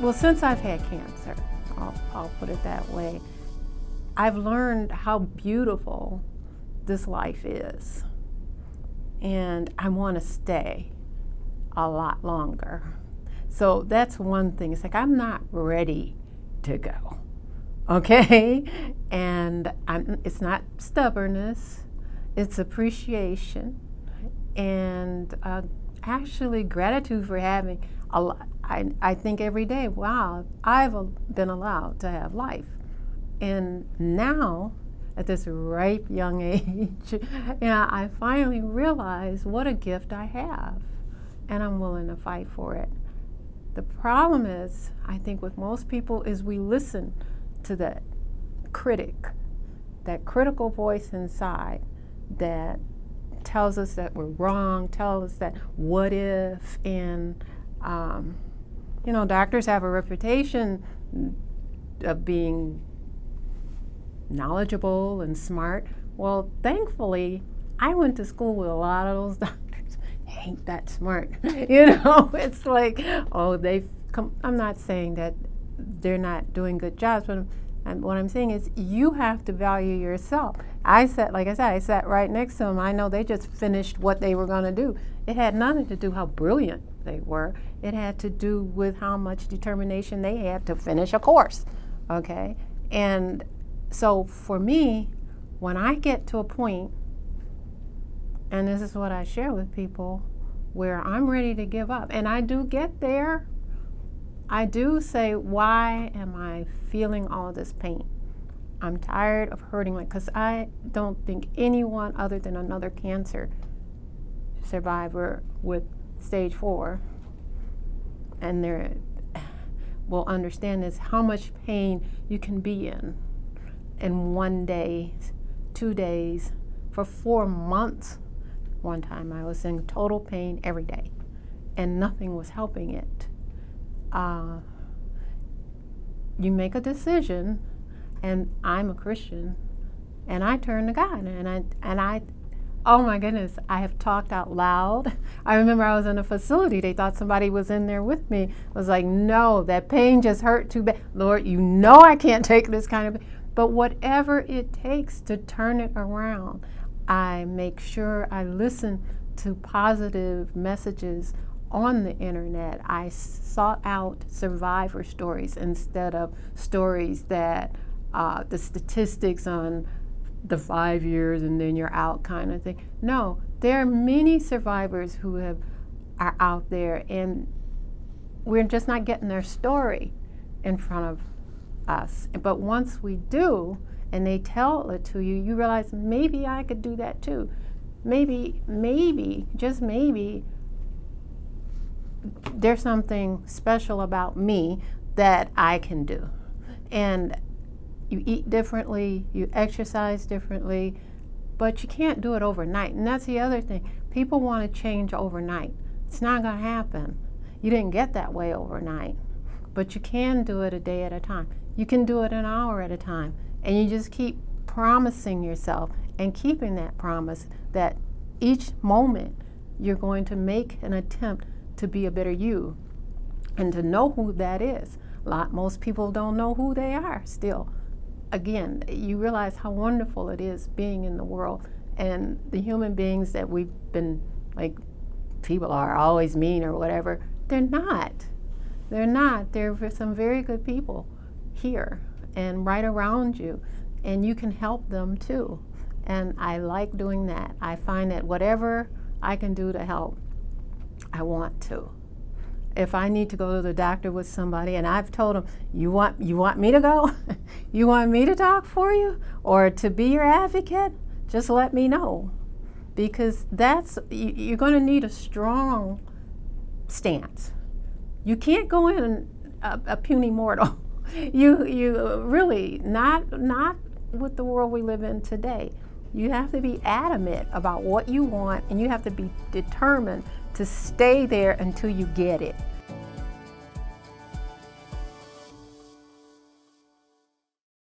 Well, since I've had cancer, I'll put it that way, I've learned how beautiful this life is. And I want to stay a lot longer. So that's one thing. It's like I'm not ready to go. Okay? And it's not stubbornness, it's appreciation and actually gratitude for having a lot. I think every day, wow, I've been allowed to have life. And now, at this ripe young age, I finally realize what a gift I have, and I'm willing to fight for it. The problem is, I think with most people, is we listen to that critic, that critical voice inside that tells us that we're wrong, tells us that what if, and doctors have a reputation of being knowledgeable and smart. Well, thankfully, I went to school with a lot of those doctors. Ain't that smart? It's like, I'm not saying that they're not doing good jobs, but what I'm saying is you have to value yourself. I sat right next to them. I know they just finished what they were going to do. It had nothing to do how brilliant they were. It had to do with how much determination they had to finish a course, okay? And so for me, when I get to a point, and this is what I share with people, where I'm ready to give up, and I do get there, I do say, why am I feeling all this pain? I'm tired of hurting, because I don't think anyone other than another cancer survivor with stage 4, and they will understand this, how much pain you can be in 1 day, 2 days, for 4 months. One time I was in total pain every day, and nothing was helping it. You make a decision, and I'm a Christian, and I turn to God, and I oh my goodness, I have talked out loud. I remember I was in a facility, they thought somebody was in there with me. I was like, no, that pain just hurt too bad. Lord, you know I can't take this kind of pain. But whatever it takes to turn it around, I make sure I listen to positive messages on the internet. I sought out survivor stories instead of stories that the statistics on the 5 years and then you're out kind of thing. No, there are many survivors who are out there, and we're just not getting their story in front of us. But once we do, and they tell it to you, you realize maybe I could do that too. Maybe, just maybe, there's something special about me that I can do. And you eat differently, you exercise differently, but you can't do it overnight. And that's the other thing. People want to change overnight. It's not going to happen. You didn't get that way overnight. But you can do it a day at a time. You can do it an hour at a time. And you just keep promising yourself and keeping that promise that each moment you're going to make an attempt to be a better you and to know who that is. Most people don't know who they are still. Again, you realize how wonderful it is being in the world, and the human beings that we've been, like, people are always mean or whatever, they're not. They're not. There are some very good people here and right around you, and you can help them too. And I like doing that. I find that whatever I can do to help, I want to. If I need to go to the doctor with somebody, and I've told them, you want me to go? You want me to talk for you? Or to be your advocate? Just let me know. Because you're going to need a strong stance. You can't go in a puny mortal. You really, not with the world we live in today. You have to be adamant about what you want, and you have to be determined to stay there until you get it.